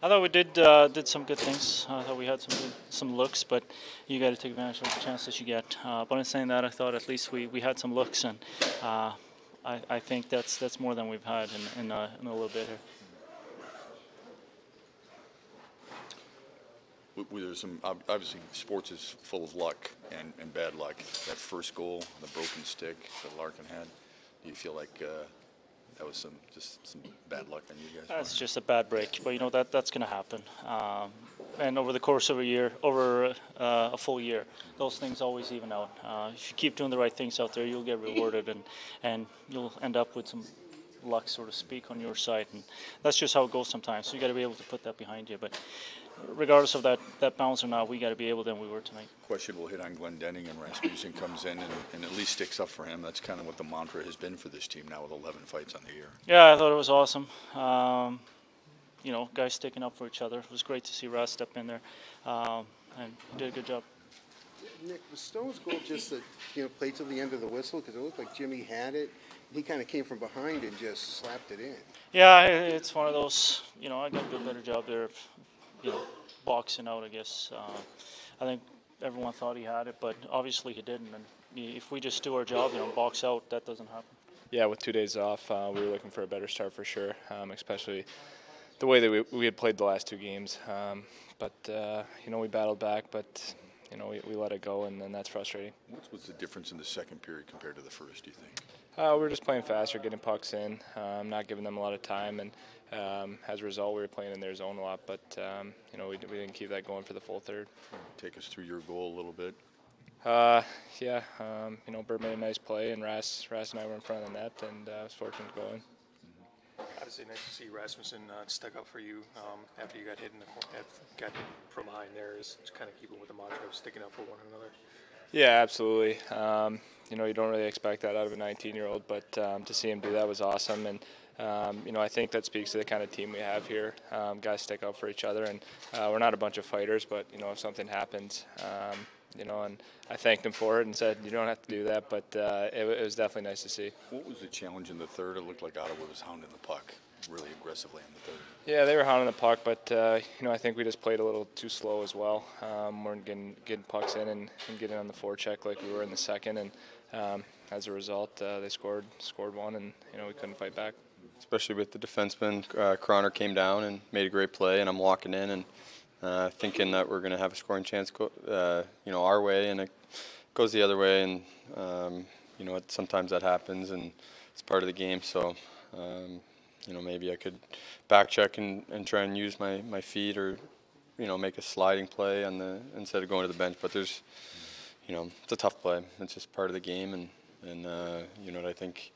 I thought we did some good things. I thought we had some looks, but you got to take advantage of the chances you get. But in saying that, I thought at least we had some looks, and I think that's more than we've had in a little bit here. There's some obviously sports is full of luck and bad luck. That first goal, the broken stick that Larkin had. Do you feel like that was some bad luck on you guys? That's just a bad break, but that's going to happen. And over the course of a year, over a full year, those things always even out. If you keep doing the right things out there, you'll get rewarded, and you'll end up with some luck, so to speak, on your side. And that's just how it goes sometimes. So you got to be able to put that behind you. But regardless of that bounce or not, we got to be able than we were tonight. Question will hit on Glendening, and Rasmussen comes in and at least sticks up for him. That's kind of what the mantra has been for this team now with 11 fights on the year. Yeah, I thought it was awesome. Guys sticking up for each other. It was great to see Ras step in there, and he did a good job. Nick, was Stone's goal just that played till the end of the whistle? Because it looked like Jimmy had it. He kind of came from behind and just slapped it in. Yeah, it's one of those. I got to do a better job there of boxing out, I guess. I think everyone thought he had it, but obviously he didn't. And if we just do our job, box out, that doesn't happen. Yeah, with 2 days off, we were looking for a better start for sure, especially the way that we had played the last two games. But we battled back, but we let it go, and that's frustrating. What was the difference in the second period compared to the first, do you think? We were just playing faster, getting pucks in, not giving them a lot of time, and as a result, we were playing in their zone a lot. But we didn't keep that going for the full third. Take us through your goal a little bit. Bert made a nice play, and Ras and I were in front of the net, and I was fortunate to go in. Obviously, nice to see Rasmussen stick up for you after you got hit got hit from behind there. Is kind of keeping with the mantra of sticking up for one another. Yeah, absolutely. You don't really expect that out of a 19-year-old, but to see him do that was awesome. And I think that speaks to the kind of team we have here. Guys stick up for each other, and we're not a bunch of fighters, but if something happens, and I thanked him for it and said, you don't have to do that, but it was definitely nice to see. What was the challenge in the third? It looked like Ottawa was hounding the puck really aggressively in the third. Yeah, they were hounding the puck, but I think we just played a little too slow as well. We're getting pucks in and getting on the forecheck like we were in the second, and as a result, they scored one, and we couldn't fight back. Especially with the defenseman, Croner came down and made a great play, and I'm walking in and thinking that we're going to have a scoring chance our way, and it goes the other way, and sometimes that happens, and it's part of the game. So maybe I could back check and try and use my feet, or make a sliding play instead of going to the bench. But there's it's a tough play. It's just part of the game, and I think.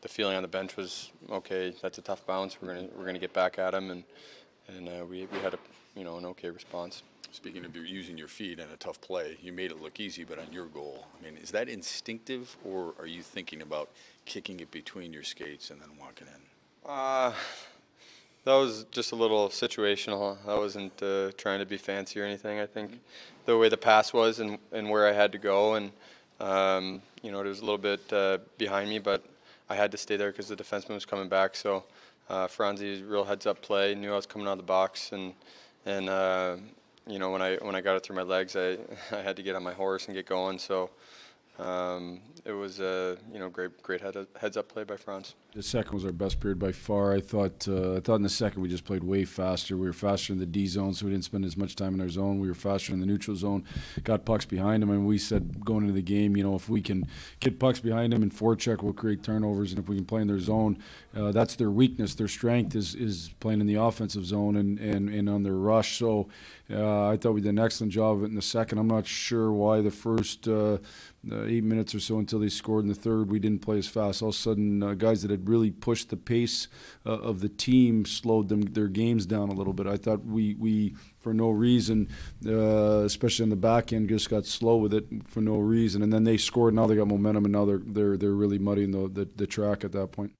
The feeling on the bench was okay. That's a tough bounce. We're gonna get back at him, and we had an okay response. Speaking of using your feet in a tough play, you made it look easy, but on your goal, I mean, is that instinctive, or are you thinking about kicking it between your skates and then walking in? That was just a little situational. I wasn't trying to be fancy or anything. I think the way the pass was and where I had to go, and it was a little bit behind me, but I had to stay there because the defenseman was coming back. So Franzi, real heads-up play, knew I was coming out of the box, and when I got it through my legs, I had to get on my horse and get going. So it was a great heads-up play by Franz. The second was our best period by far. I thought in the second we just played way faster. We were faster in the D zone, so we didn't spend as much time in our zone. We were faster in the neutral zone, got pucks behind them, and we said going into the game, if we can get pucks behind them and forecheck, we'll create turnovers, and if we can play in their zone, that's their weakness. Their strength is playing in the offensive zone and on their rush. So I thought we did an excellent job of it in the second. I'm not sure why the first 8 minutes or so until they scored in the third, we didn't play as fast. All of a sudden, guys that had really pushed the pace of the team slowed their games down a little bit. I thought we for no reason, especially on the back end, just got slow with it for no reason. And then they scored. Now they got momentum, and now they're really muddying the track at that point.